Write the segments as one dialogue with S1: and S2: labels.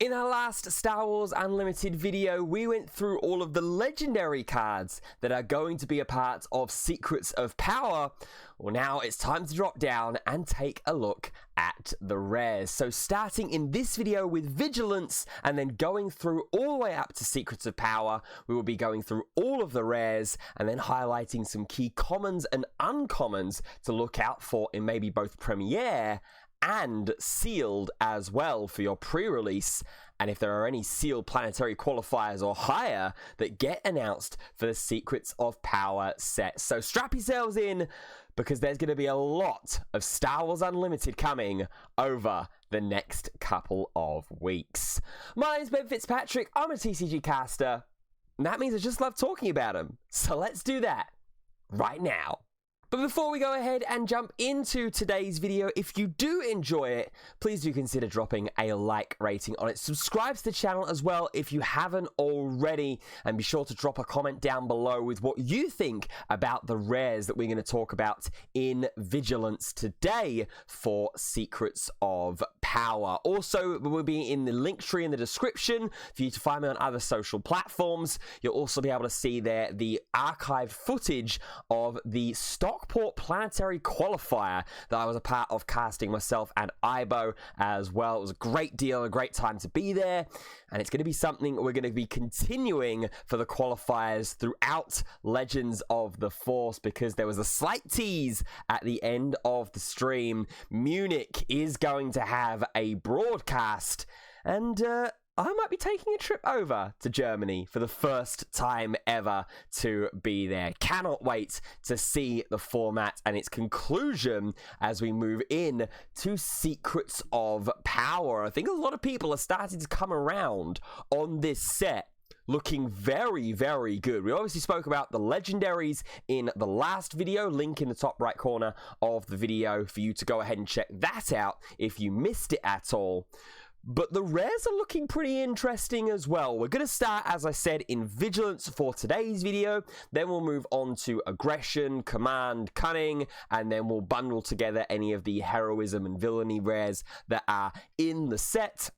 S1: In our last Star Wars Unlimited video, we went through all of the legendary cards that are going to be a part of Secrets of Power. Well, now it's time to drop down and take a look at the rares. So starting in this video with Vigilance and then going through all the way up to Secrets of Power, we will be going through all of the rares and then highlighting some key commons and uncommons to look out for in maybe both Premiere and sealed as well for your pre-release, and if there are any sealed planetary qualifiers or higher that get announced for the Secrets of Power set. So strap yourselves in, because there's going to be a lot of Star Wars Unlimited coming over the next couple of weeks. My name's Ben Fitzpatrick, I'm a TCG caster, and that means I just love talking about them. So let's do that right now. But before we go ahead and jump into today's video, if you do enjoy it, please do consider dropping a like rating on it. Subscribe to the channel as well if you haven't already, and be sure to drop a comment down below with what you think about the rares that we're going to talk about in Vigilance today for Secrets of Power. Also, we'll be in the link tree in the description for you to find me on other social platforms. You'll also be able to see there the archived footage of the Stockport Planetary Qualifier that I was a part of casting myself and Ibo as well. It was a great deal, a great time to be there, and it's going to be something we're going to be continuing for the qualifiers throughout Legends of the Force, because there was a slight tease at the end of the stream. Munich is going to have a broadcast, and I might be taking a trip over to Germany for the first time ever to be there. Cannot wait to see the format and its conclusion as we move in to Secrets of Power. I think a lot of people are starting to come around on this set, looking very, very good. We obviously spoke about the legendaries in the last video, link in the top right corner of the video for you to go ahead and check that out if you missed it at all. But the rares are looking pretty interesting as well. We're going to start, as I said, in Vigilance for today's video. Then we'll move on to Aggression, Command, Cunning, and then we'll bundle together any of the Heroism and Villainy rares that are in the set,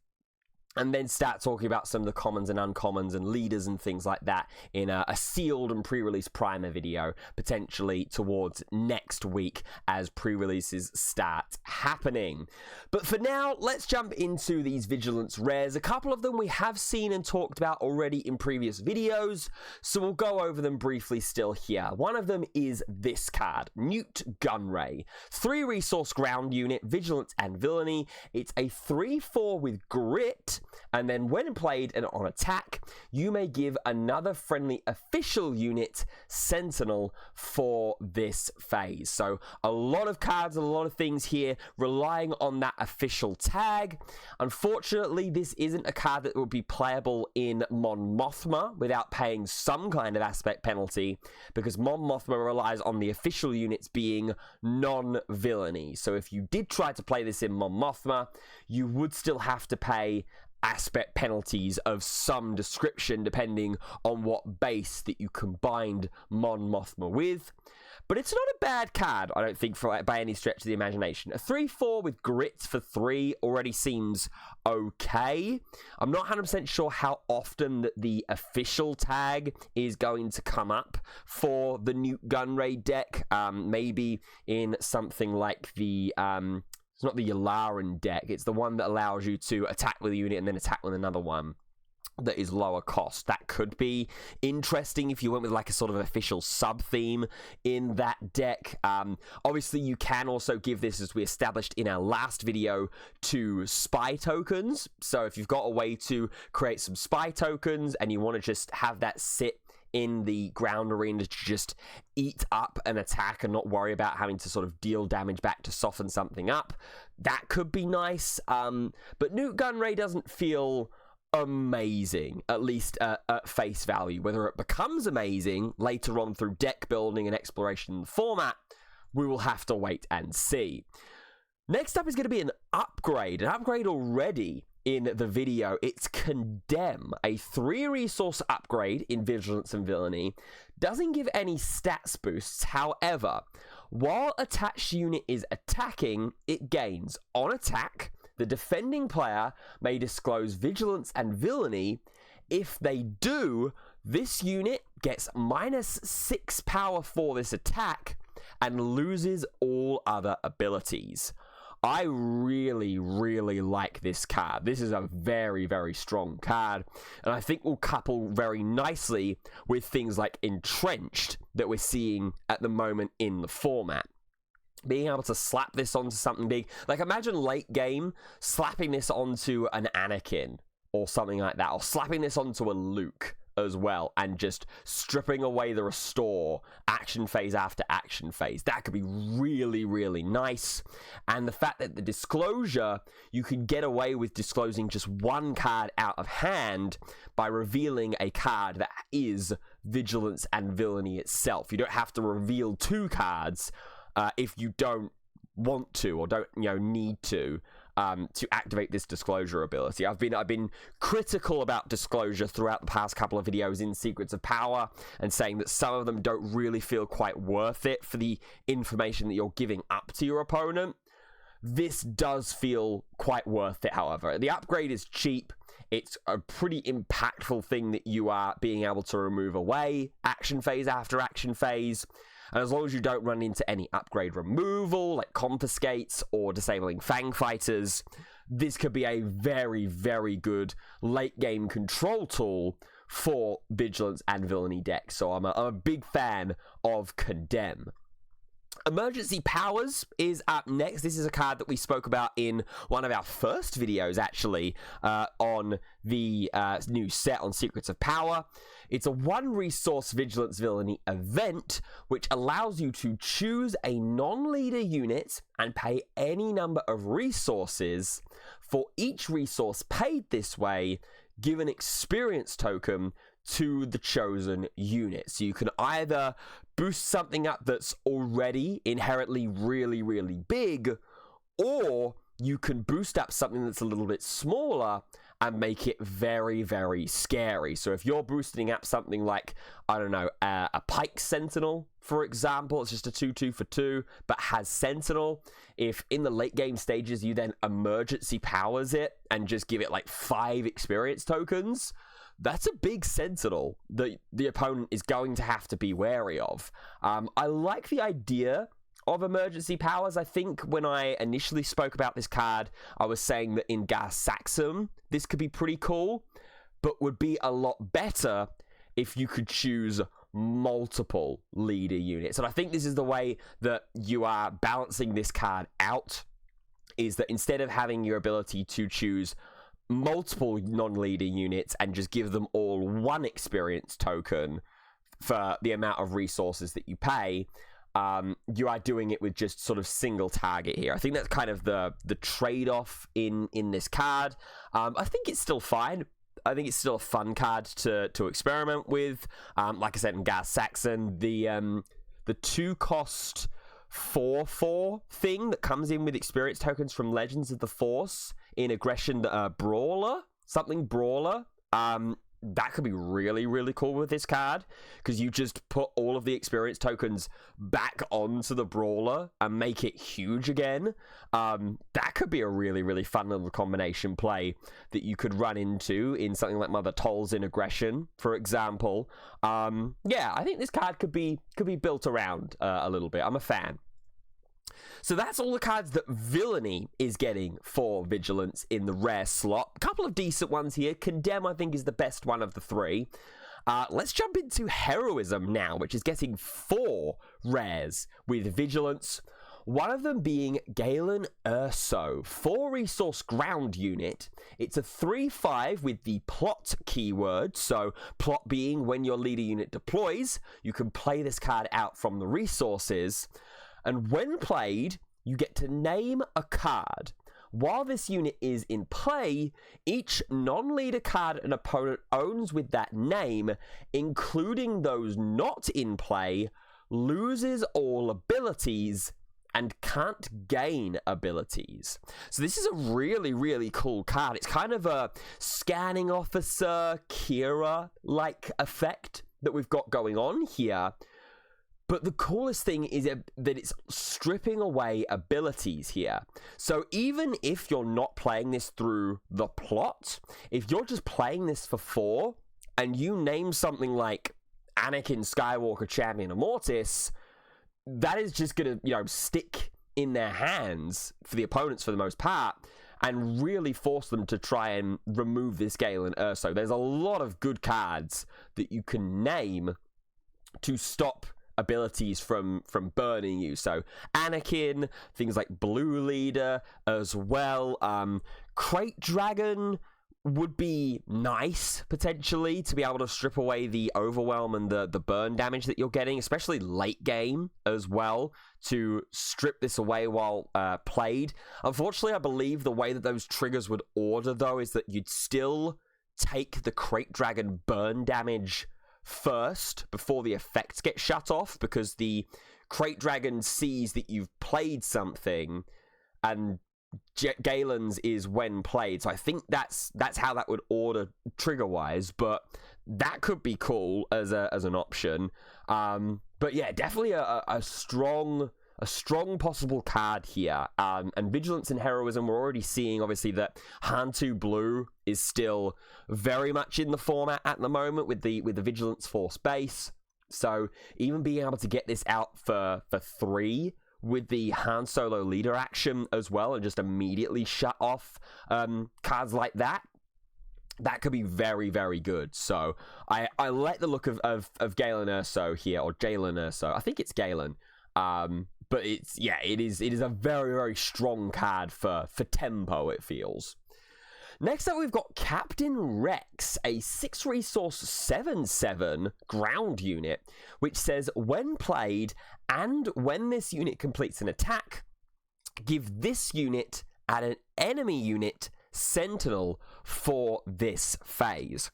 S1: and then start talking about some of the commons and uncommons and leaders and things like that in a sealed and pre-release primer video, potentially towards next week as pre-releases start happening. But for now, let's jump into these Vigilance rares. A couple of them we have seen and talked about already in previous videos, so we'll go over them briefly still here. One of them is this card, Newt Gunray. 3 resource ground unit, Vigilance and Villainy. It's a 3/4 with grit, and then when played and on attack, you may give another friendly official unit Sentinel for this phase. So a lot of cards, a lot of things here relying on that official tag. Unfortunately, this isn't a card that would be playable in Mon Mothma without paying some kind of aspect penalty, because Mon Mothma relies on the official units being non-villainy. So if you did try to play this in Mon Mothma, you would still have to pay aspect penalties of some description depending on what base that you combined Mon Mothma with. But it's not a bad card, I don't think, by any stretch of the imagination. A 3/4 with grit for 3 already seems okay. I'm not 100% sure how often that the official tag is going to come up for the Newt Gunray deck. Maybe in something like the it's not the Yularen deck, it's the one that allows you to attack with a unit and then attack with another one that is lower cost. That could be interesting if you went with like a sort of official sub-theme in that deck. Obviously, you can also give this, as we established in our last video, to spy tokens. So if you've got a way to create some spy tokens and you want to just have that sit in the ground arena to just eat up an attack and not worry about having to sort of deal damage back to soften something up, that could be nice. But Newt Gunray doesn't feel amazing, at least at face value. Whether it becomes amazing later on through deck building and exploration in the format, we will have to wait and see. Next up is going to be an upgrade already in the video. It's Condemn, a 3 resource upgrade in Vigilance and Villainy. Doesn't give any stats boosts, however, while attached unit is attacking, it gains on attack the defending player may disclose Vigilance and Villainy. If they do, this unit gets -6 power for this attack and loses all other abilities. I really, really like this card. This is a very, very strong card, and I think will couple very nicely with things like Entrenched that we're seeing at the moment in the format. Being able to slap this onto something big, like imagine late game slapping this onto an Anakin or something like that, or slapping this onto a Luke as well, and just stripping away the restore action phase after action phase. That could be really, really nice. And the fact that the disclosure, you could get away with disclosing just one card out of hand by revealing a card that is Vigilance and Villainy itself. You don't have to reveal 2 cards if you don't want to or don't need to activate this disclosure ability. I've been critical about disclosure throughout the past couple of videos in Secrets of Power, and saying that some of them don't really feel quite worth it for the information that you're giving up to your opponent. This does feel quite worth it, however. The upgrade is cheap. It's a pretty impactful thing that you are being able to remove away action phase after action phase. And as long as you don't run into any upgrade removal, like confiscates or disabling Fang Fighters, this could be a very, very good late game control tool for Vigilance and Villainy decks. So I'm a big fan of Condemn. Emergency Powers is up next. This is a card that we spoke about in one of our first videos, actually, on the new set on Secrets of Power. It's a 1-resource Vigilance Villainy event, which allows you to choose a non-leader unit and pay any number of resources. For each resource paid this way, give an experience token to the chosen unit. So you can either boost something up that's already inherently really, really big, or you can boost up something that's a little bit smaller and make it very, very scary. So if you're boosting up something like, I don't know, a Pike Sentinel, for example, it's just a 2/2 for 2, but has Sentinel. If in the late game stages you then emergency powers it and just give it like 5 experience tokens, that's a big Sentinel that the opponent is going to have to be wary of. I like the idea of emergency powers. I think when I initially spoke about this card, I was saying that in Gar Saxum, this could be pretty cool, but would be a lot better if you could choose multiple leader units. And I think this is the way that you are balancing this card out, is that instead of having your ability to choose multiple non-leader units and just give them all 1 experience token for the amount of resources that you pay, you are doing it with just sort of single target here. I think that's kind of the trade-off in this card. I think it's still fine. I think it's still a fun card to experiment with. Like I said, in Gar Saxon, the 2-cost 4/4 thing that comes in with experience tokens from Legends of the Force in Aggression Brawler, that could be really, really cool with this card, because you just put all of the experience tokens back onto the Brawler and make it huge again. That could be a really, really fun little combination play that you could run into in something like Mother Tolls in Aggression, for example. Yeah, I think this card could be built around a little bit. I'm a fan. So that's all the cards that Villainy is getting for Vigilance in the rare slot. A couple of decent ones here. Condemn, I think, is the best one of the 3. Let's jump into Heroism now, which is getting 4 rares with Vigilance. One of them being Galen Urso, 4-resource ground unit. It's a 3/5 with the plot keyword, so plot being when your leader unit deploys, you can play this card out from the resources. And when played, you get to name a card. While this unit is in play, each non-leader card an opponent owns with that name, including those not in play, loses all abilities and can't gain abilities. So this is a really, really cool card. It's kind of a scanning officer, Kira-like effect that we've got going on here. But the coolest thing is that it's stripping away abilities here. So even if you're not playing this through the plot, if you're just playing this for 4, and you name something like Anakin Skywalker Champion of Mortis, that is just going to, stick in their hands for the opponents for the most part, and really force them to try and remove this Galen Erso. There's a lot of good cards that you can name to stop abilities from burning you. So Anakin, things like Blue Leader as well. Crate Dragon would be nice, potentially, to be able to strip away the overwhelm and the burn damage that you're getting, especially late game as well, to strip this away while played. Unfortunately, I believe the way that those triggers would order, though, is that you'd still take the Crate Dragon burn damage first before the effects get shut off, because the Crate Dragon sees that you've played something, and Galen's is when played. So I think that's how that would order trigger wise, but that could be cool as an option. But yeah, definitely a strong possible card here. And Vigilance and Heroism, we're already seeing obviously that Hantu Blue is still very much in the format at the moment with the Vigilance Force base. So even being able to get this out for 3 with the Han Solo leader action as well, and just immediately shut off cards like that could be very, very good. So I like the look of Galen Erso here, or Jalen Erso. I think it's Galen. But it is a very, very strong card for tempo, it feels. Next up, we've got Captain Rex, a 6-resource 7/7 ground unit, which says, when played and when this unit completes an attack, give this unit and an enemy unit Sentinel for this phase.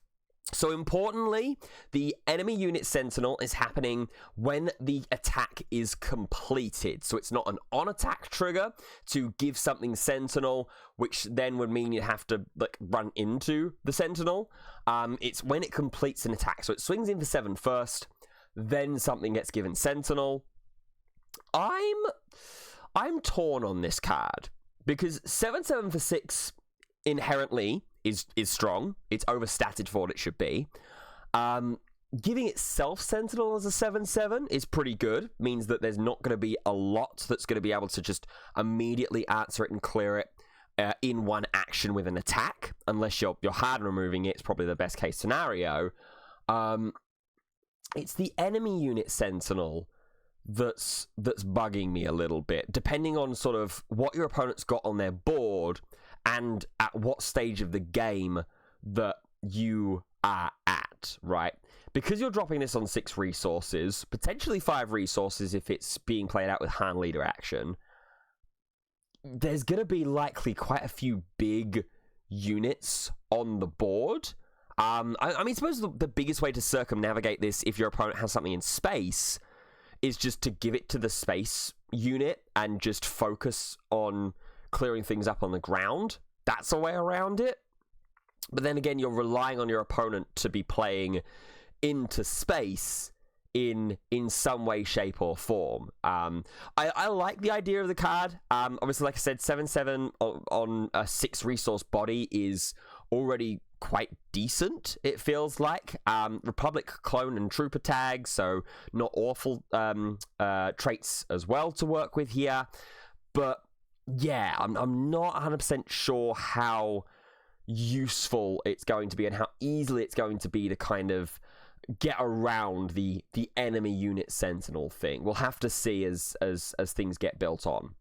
S1: So importantly, the enemy unit Sentinel is happening when the attack is completed. So it's not an on-attack trigger to give something Sentinel, which then would mean you have to run into the Sentinel. It's when it completes an attack. So it swings in for 7 first, then something gets given Sentinel. I'm torn on this card, because 7/7 for 6 inherently is strong. It's overstated for what it should be. Giving itself Sentinel as a 7/7 is pretty good. Means that there's not going to be a lot that's going to be able to just immediately answer it and clear it in one action with an attack, unless you're hard removing it. It's probably the best case scenario. It's the enemy unit Sentinel that's bugging me a little bit, depending on sort of what your opponent's got on their board and at what stage of the game that you are at, right? Because you're dropping this on 6 resources, potentially 5 resources if it's being played out with Han leader action, there's going to be likely quite a few big units on the board. I mean, I suppose the biggest way to circumnavigate this, if your opponent has something in space, is just to give it to the space unit and just focus on clearing things up on the ground. That's a way around it. But then again, you're relying on your opponent to be playing into space in some way, shape, or form. I like the idea of the card. Obviously, like I said, 7/7 on a 6-resource body is already quite decent, it feels like. Republic clone and trooper tags, so not awful traits as well to work with here. But yeah, I'm not 100% sure how useful it's going to be and how easily it's going to be to kind of get around the enemy unit Sentinel thing. We'll have to see as things get built on.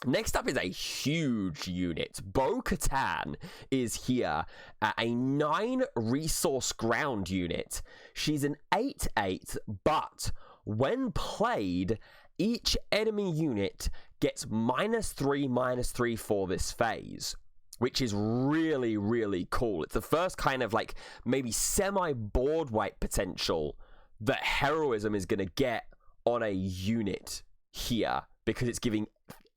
S1: Next up is a huge unit. Bo-Katan is here, a 9-resource ground unit. She's an 8/8, but when played, each enemy unit gets -3/-3 for this phase, which is really, really cool. It's the first kind of like maybe semi-board wipe potential that Heroism is going to get on a unit here, because it's giving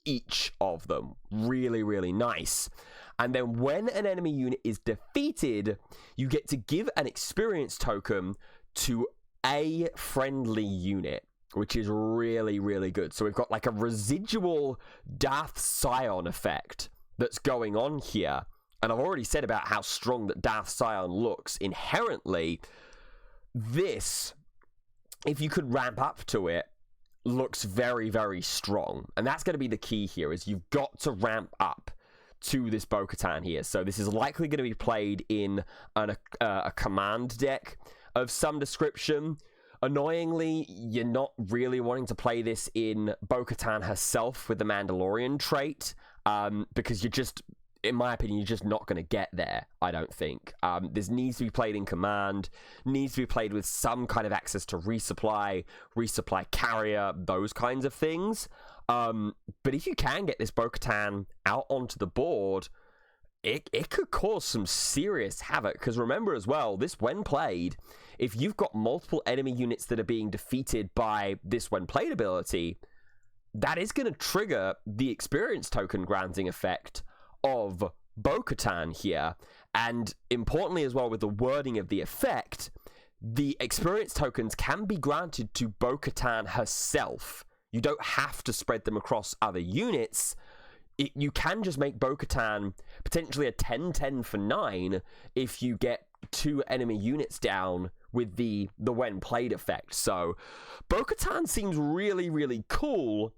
S1: each of them. Really, really nice. And then when an enemy unit is defeated, you get to give an experience token to a friendly unit, which is really, really good. So we've got like a residual Darth Scion effect that's going on here. And I've already said about how strong that Darth Scion looks inherently. This, if you could ramp up to it, looks very, very strong. And that's going to be the key here, is you've got to ramp up to this Bo-Katan here. So this is likely going to be played in a command deck of some description. Annoyingly, you're not really wanting to play this in Bo-Katan herself with the Mandalorian trait, because you're just, in my opinion, you're just not going to get there, I don't think. This needs to be played in command, needs to be played with some kind of access to resupply carrier, those kinds of things. But if you can get this Bo-Katan out onto the board, it could cause some serious havoc, because remember as well, this when played, if you've got multiple enemy units that are being defeated by this when played ability, that is going to trigger the experience token granting effect of Bo-Katan here. And importantly as well, with the wording of the effect, the experience tokens can be granted to Bo-Katan herself. You don't have to spread them across other units. You can just make Bo-Katan potentially a 10-10 for 9 if you get 2 enemy units down with the when played effect. So Bo-Katan seems really, really cool,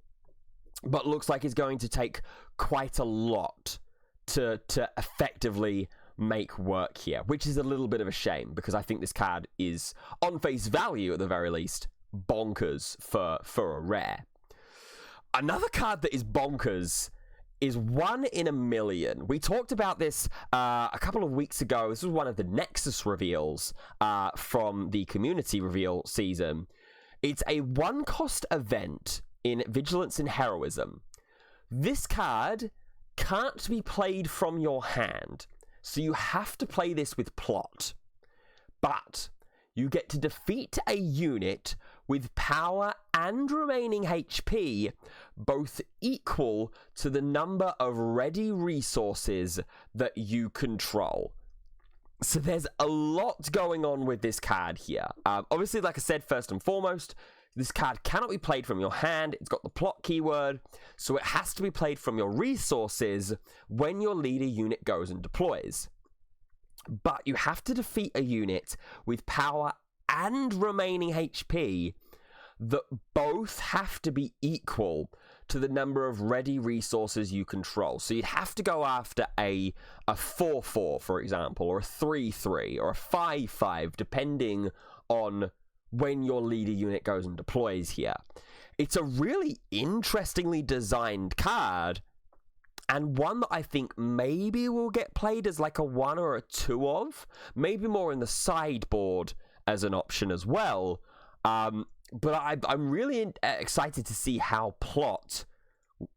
S1: but looks like it's going to take quite a lot to effectively make work here, which is a little bit of a shame, because I think this card is, on face value at the very least, bonkers for a rare. Another card that is bonkers is 1 in a million. We talked about this a couple of weeks ago. This was one of the Nexus reveals from the community reveal season. It's a 1-cost event in Vigilance and Heroism. This card can't be played from your hand, so you have to play this with plot. But you get to defeat a unit with power and remaining HP, both equal to the number of ready resources that you control. So there's a lot going on with this card here. Obviously, like I said, first and foremost, this card cannot be played from your hand. It's got the plot keyword, so it has to be played from your resources when your leader unit goes and deploys. But you have to defeat a unit with power and remaining HP that both have to be equal to the number of ready resources you control. So you'd have to go after a 4-4, for example, or a 3-3, or a 5-5, depending on when your leader unit goes and deploys here. It's a really interestingly designed card, and one that I think maybe will get played as like a 1 or a 2 of, maybe more in the sideboard as an option as well. But I'm really excited to see how plot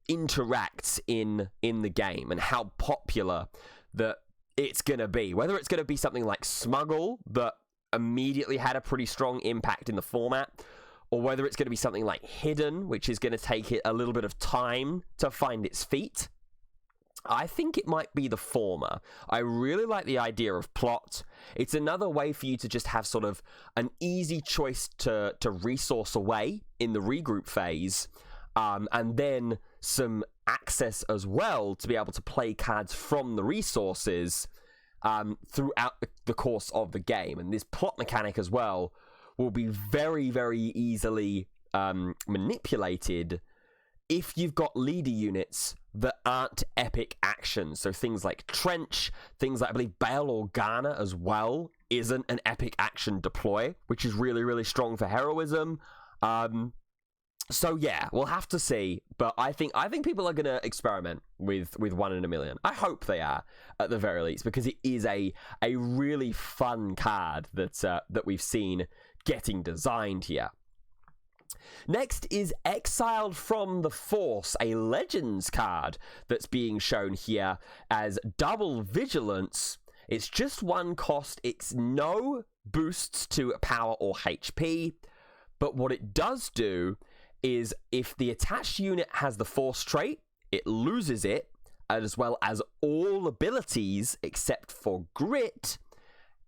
S1: interacts in the game, and how popular that it's going to be. Whether it's going to be something like Smuggle that immediately had a pretty strong impact in the format, or whether it's going to be something like Hidden, which is going to take it a little bit of time to find its feet. I think it might be the former. I really like the idea of plot. It's another way for you to just have sort of an easy choice to resource away in the regroup phase, and then some access as well to be able to play cards from the resources throughout the course of the game. And this plot mechanic as well will be very, very easily manipulated if you've got leader units that aren't epic actions. So things like Trench, things like, I believe, Bail Organa as well isn't an epic action deploy, which is really, really strong for heroism. So yeah, we'll have to see. But I think people are going to experiment with 1 in a million. I hope they are, at the very least, because it is a really fun card that we've seen getting designed here. Next is Exiled from the Force, a Legends card that's being shown here as double Vigilance. It's just 1 cost. It's no boosts to power or HP, but what it does do is if the attached unit has the Force trait, it loses it, as well as all abilities except for Grit,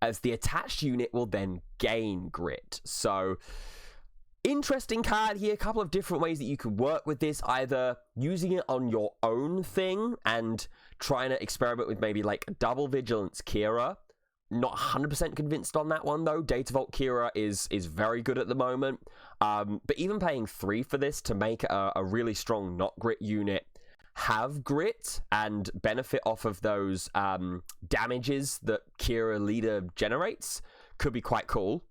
S1: as the attached unit will then gain Grit. So Interesting card here. A couple of different ways that you could work with this. Either using it on your own thing and trying to experiment with maybe like a double Vigilance Kira. Not 100% convinced on that one, though. Data Vault Kira is very good at the moment. But even paying 3 for this to make a really strong not grit unit have grit and benefit off of those damages that Kira Leader generates could be quite cool.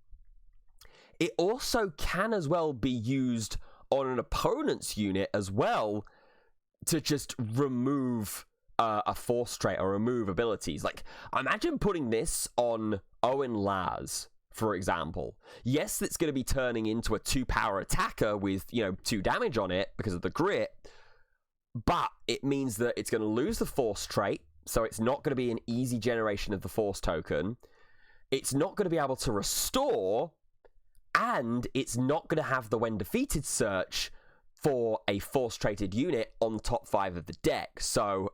S1: It also can as well be used on an opponent's unit as well to just remove a force trait or remove abilities. Like, imagine putting this on Owen Lars, for example. Yes, it's going to be turning into a 2-power attacker with, 2 damage on it because of the grit, but it means that it's going to lose the force trait, so it's not going to be an easy generation of the force token. It's not going to be able to restore, and it's not going to have the when defeated search for a force-traded unit on the top 5 of the deck. So,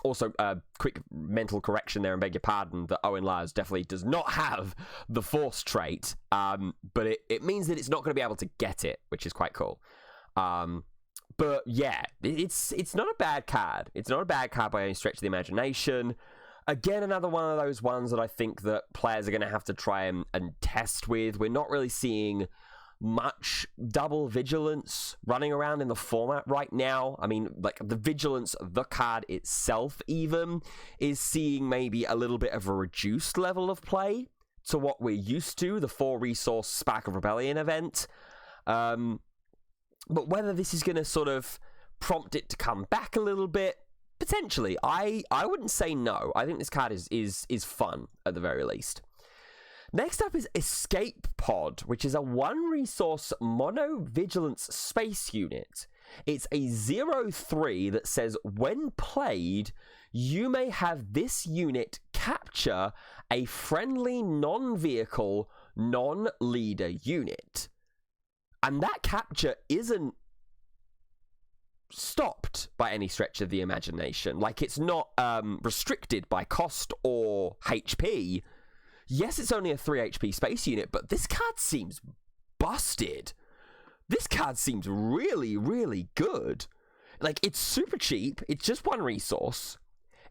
S1: also, quick mental correction there, and beg your pardon, that Owen Lars definitely does not have the force trait, but it means that it's not going to be able to get it, which is quite cool. But yeah, it's not a bad card. It's not a bad card by any stretch of the imagination. Again, another one of those ones that I think that players are going to have to try and test with. We're not really seeing much double Vigilance running around in the format right now. I mean, like, the Vigilance, the card itself even, is seeing maybe a little bit of a reduced level of play to what we're used to, the 4-resource Spark of Rebellion event. But whether this is going to sort of prompt it to come back a little bit, potentially. I wouldn't say no. I think this card is fun, at the very least. Next up is Escape Pod, which is a 1-resource mono Vigilance space unit. It's a 0/3 that says, when played, you may have this unit capture a friendly non-vehicle, non-leader unit. And that capture isn't stopped by any stretch of the imagination. Like, it's not restricted by cost or HP. Yes, it's only a 3 HP space unit, but this card seems busted. This card seems really, really good. Like, it's super cheap. It's just 1 resource.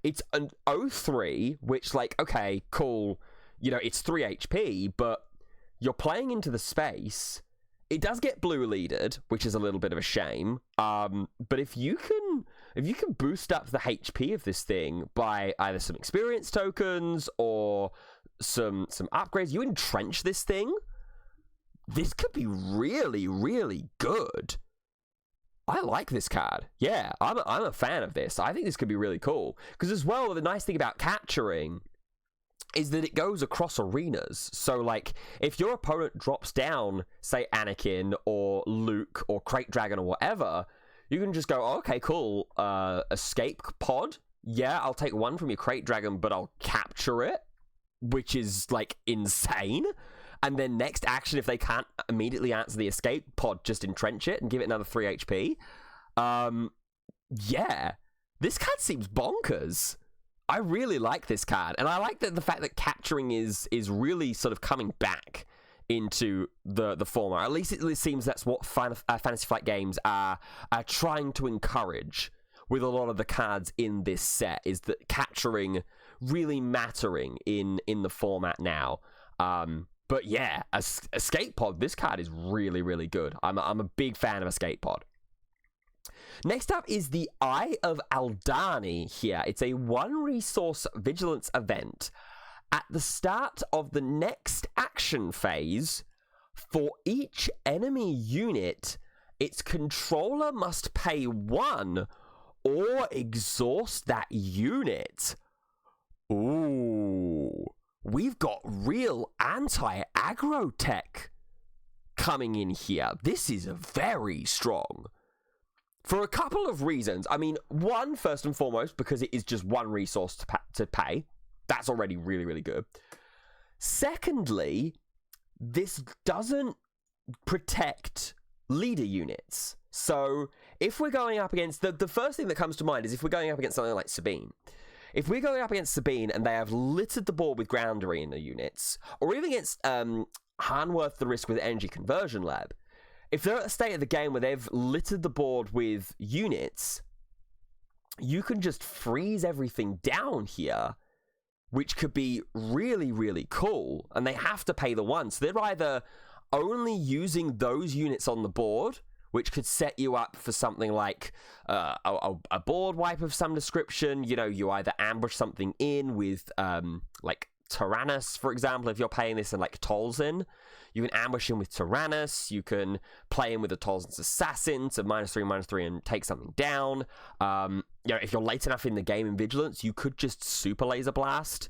S1: It's an 0/3, which, like, okay, cool. It's 3 HP, but you're playing into the space. It does get blue leaded, which is a little bit of a shame. But if you can boost up the HP of this thing by either some experience tokens or some upgrades, you entrench this thing. This could be really, really good. I like this card. Yeah, I'm a fan of this. I think this could be really cool. Because as well, the nice thing about capturing is that it goes across arenas. So, like, if your opponent drops down, say, Anakin or Luke or Crate Dragon or whatever, you can just go, oh, okay, cool, Escape Pod. Yeah, I'll take 1 from your Crate Dragon, but I'll capture it, which is, like, insane. And then next action, if they can't immediately answer the Escape Pod, just entrench it and give it another 3 HP. Yeah, this card seems bonkers. I really like this card, and I like the fact that capturing is really sort of coming back into the format. At least it seems that's what Fantasy Flight Games are trying to encourage with a lot of the cards in this set, is that capturing really mattering in the format now. But yeah, Escape Pod, this card is really, really good. I'm a big fan of Escape Pod. Next up is the Eye of Aldani here. It's a 1-resource Vigilance event. At the start of the next action phase, for each enemy unit, its controller must pay 1 or exhaust that unit. Ooh, we've got real anti-aggro tech coming in here. This is very strong. For a couple of reasons. I mean, 1, first and foremost, because it is just 1 resource to pay. That's already really, really good. Secondly, this doesn't protect leader units. So, if we're going up against... The first thing that comes to mind is if we're going up against something like Sabine. If we're going up against Sabine and they have littered the board with ground arena units, or even against Hanworth the Risk with Energy Conversion Lab, if they're at a state of the game where they've littered the board with units, you can just freeze everything down here, which could be really, really cool. And they have to pay the one. So they're either only using those units on the board, which could set you up for something like a board wipe of some description. You know, you either ambush something in with, like, Tyrannus, for example. If you're playing this in, like, Tolzin, you can ambush him with Tyrannus. You can play him with a Tolzin's Assassin to -3/-3 and take something down. You know, if you're late enough in the game in Vigilance, you could just Super Laser Blast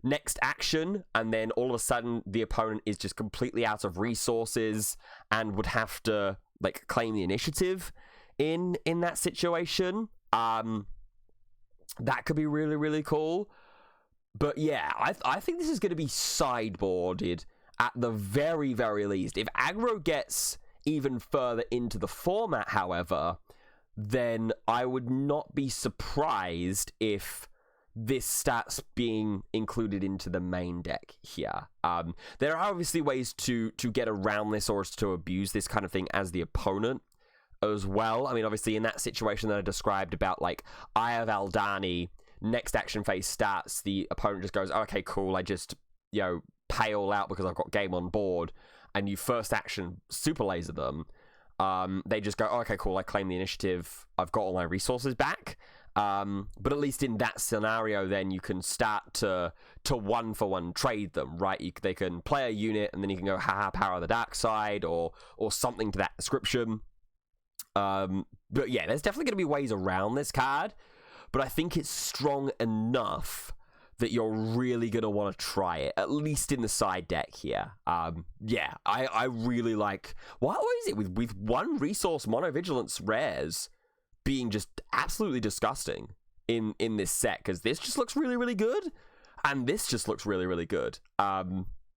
S1: next action, and then all of a sudden the opponent is just completely out of resources and would have to, like, claim the initiative in that situation. That could be really, really cool. But yeah, I think this is going to be sideboarded at the very, very least. If aggro gets even further into the format, however, then I would not be surprised if this starts being included into the main deck here. There are obviously ways to get around this or to abuse this kind of thing as the opponent as well. I mean, obviously in that situation that I described about, like, Eye of Aldani, next action phase starts, the opponent just goes, oh, okay, cool, I just, you know, pay all out because I've got game on board, and you first action super laser them. They just go, oh, okay, cool, I claim the initiative, I've got all my resources back. But at least in that scenario, then you can start to 1-for-1 trade them, right? They can play a unit, and then you can go, haha, power of the dark side, or something to that description. But yeah, there's definitely going to be ways around this card, but I think it's strong enough that you're really going to want to try it, at least in the side deck here. Yeah, I really like... What is it with one resource mono-vigilance rares being just absolutely disgusting in this set? Because this just looks really, really good, and this just looks really, really good.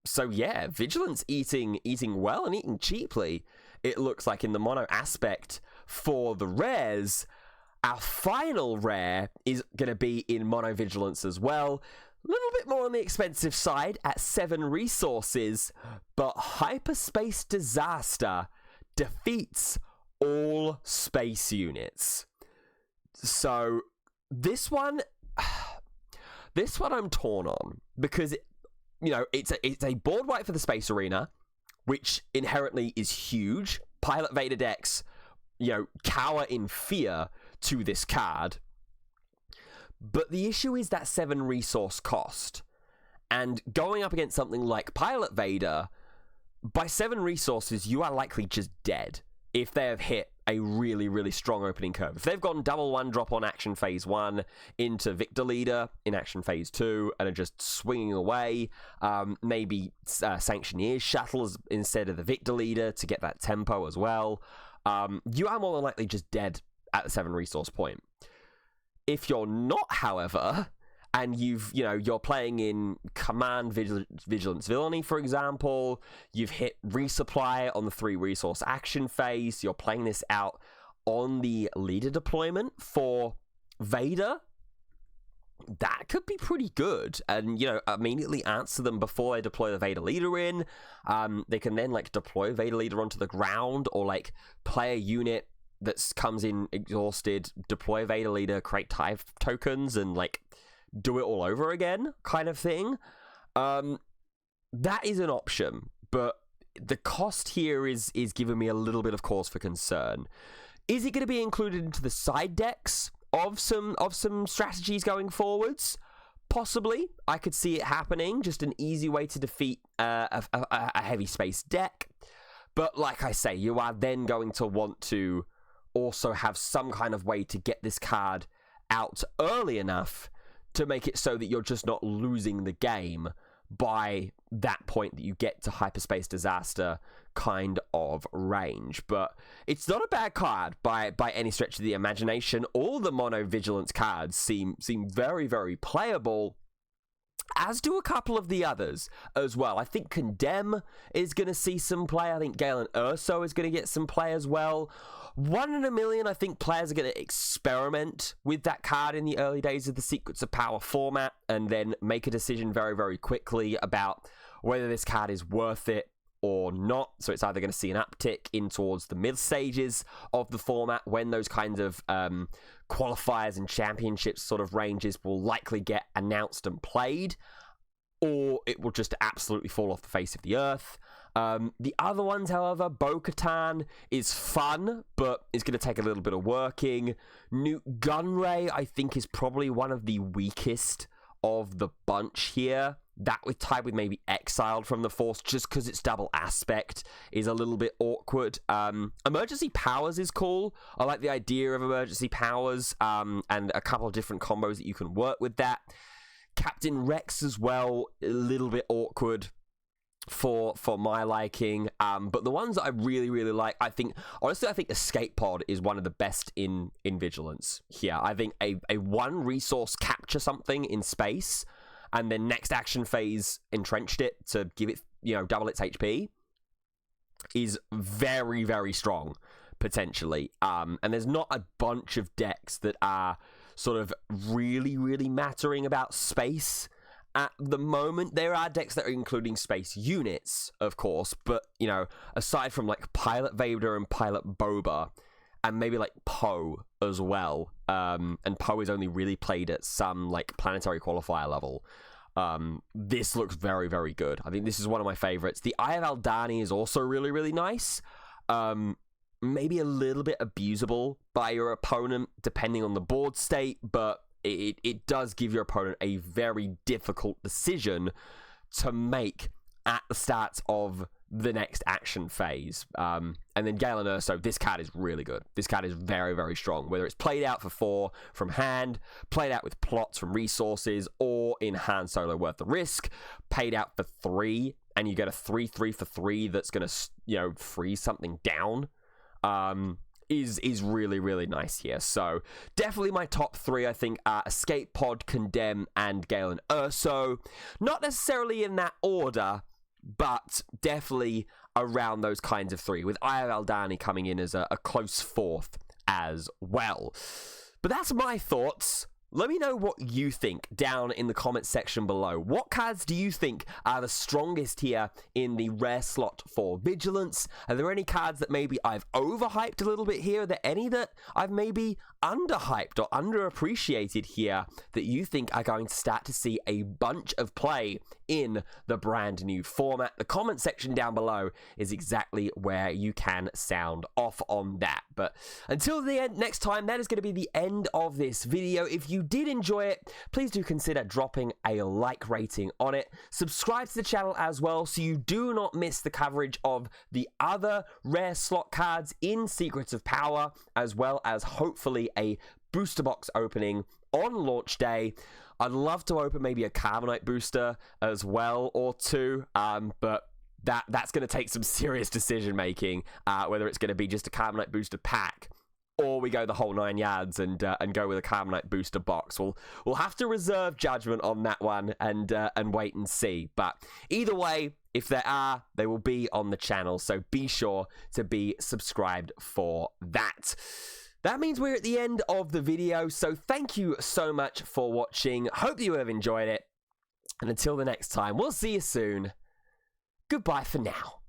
S1: So yeah, Vigilance eating well and eating cheaply, it looks like, in the mono aspect for the rares. Our final rare is going to be in Mono Vigilance as well. A little bit more on the expensive side at 7 resources, but Hyperspace Disaster defeats all space units. So this one I'm torn on, because you know, it's a board wipe for the Space Arena, which inherently is huge. Pilot Vader decks, you know, cower in fear to this card. But the issue is that 7 resource cost. And going up against something like Pilot Vader, by 7 resources, you are likely just dead if they have hit a really, really strong opening curve. If they've gone double 1-drop on action phase 1 into Victor Leader in action phase 2 and are just swinging away, maybe Sanctioneer's Shuttles instead of the Victor Leader to get that tempo as well, you are more than likely just dead at the 7 resource point. If you're not, however, and you're playing in Command Vigilance Villainy, for example, you've hit resupply on the 3 resource action phase, you're playing this out on the leader deployment for Vader, that could be pretty good. And, you know, immediately answer them before they deploy the Vader Leader in. They can then, like, deploy Vader Leader onto the ground, or, like, play a unit that comes in exhausted, deploy Vader Leader, create TIE tokens, and, like, do it all over again, kind of thing. That is an option, but the cost here is giving me a little bit of cause for concern. Is it going to be included into the side decks of some strategies going forwards? Possibly. I could see it happening, just an easy way to defeat a heavy space deck. But like I say, you are then going to want to also have some kind of way to get this card out early enough to make it so that you're just not losing the game by that point that you get to Hyperspace Disaster kind of range. But it's not a bad card by any stretch of the imagination. All the Mono Vigilance cards seem very, very playable, as do a couple of the others as well. I think Condemn is going to see some play. I think Galen Urso is going to get some play as well. 1 in a million, I think players are going to experiment with that card in the early days of the Secrets of Power format, and then make a decision very, very quickly about whether this card is worth it or not. So it's either going to see an uptick in towards the mid stages of the format when those kinds of qualifiers and championships sort of ranges will likely get announced and played, or it will just absolutely fall off the face of the earth. The other ones, however, Bo-Katan is fun, but it's going to take a little bit of working. Newt Gunray, I think, is probably one of the weakest of the bunch here. That with tied with maybe Exiled from the Force, just because its double aspect is a little bit awkward. Emergency Powers is cool. I like the idea of Emergency Powers, and a couple of different combos that you can work with that. Captain Rex as well, a little bit awkward for my liking, but the ones that I really like, I think Escape Pod is one of the best in Vigilance here. I think a one resource capture something in space and then next action phase entrenched it to give it, double its HP is very strong potentially. And there's not a bunch of decks that are sort of really mattering about space at the moment. There are decks that are including space units, of course, but, aside from, like, Pilot Vader and Pilot Boba, and maybe, like, Poe as well, and Poe is only really played at some, like, planetary qualifier level, this looks very good. I think this is one of my favorites. The Eye of Aldani is also really nice. Maybe a little bit abusable by your opponent, depending on the board state, but it does give your opponent a very difficult decision to make at the start of the next action phase. And then Galen Erso, this card is really good. This card is very strong, whether it's played out for 4 from hand, played out with plots from resources, or in Han Solo Worth the Risk, paid out for 3, and you get a 3/3 for 3 that's going to, freeze something down. Is really nice here. So definitely my top 3, I think, are Escape Pod, Condemn, and Galen Erso. Not necessarily in that order, but definitely around those kinds of 3, with Eye of Aldani coming in as a close 4th as well. But that's my thoughts. Let me know what you think down in the comments section below. What cards do you think are the strongest here in the rare slot for Vigilance? Are there any cards that maybe I've overhyped a little bit here? Are there any that I've maybe underhyped or underappreciated here that you think are going to start to see a bunch of play in the brand new format? The comment section down below is exactly where you can sound off on that. But until the end, next time, that is going to be the end of this video. If you did enjoy it, please do consider dropping a like rating on it. Subscribe to the channel as well so you do not miss the coverage of the other rare slot cards in Secrets of Power, as well as hopefully a booster box opening on launch day. I'd love to open maybe a Carbonite booster as well, or 2, but that's going to take some serious decision making, whether it's going to be just a Carbonite booster pack, or we go the whole 9 yards and go with a Carbonite booster box. We'll have to reserve judgment on that one and wait and see. But either way, if there are, they will be on the channel, so be sure to be subscribed for that. That means we're at the end of the video, so thank you so much for watching. Hope you have enjoyed it, and until the next time, we'll see you soon. Goodbye for now.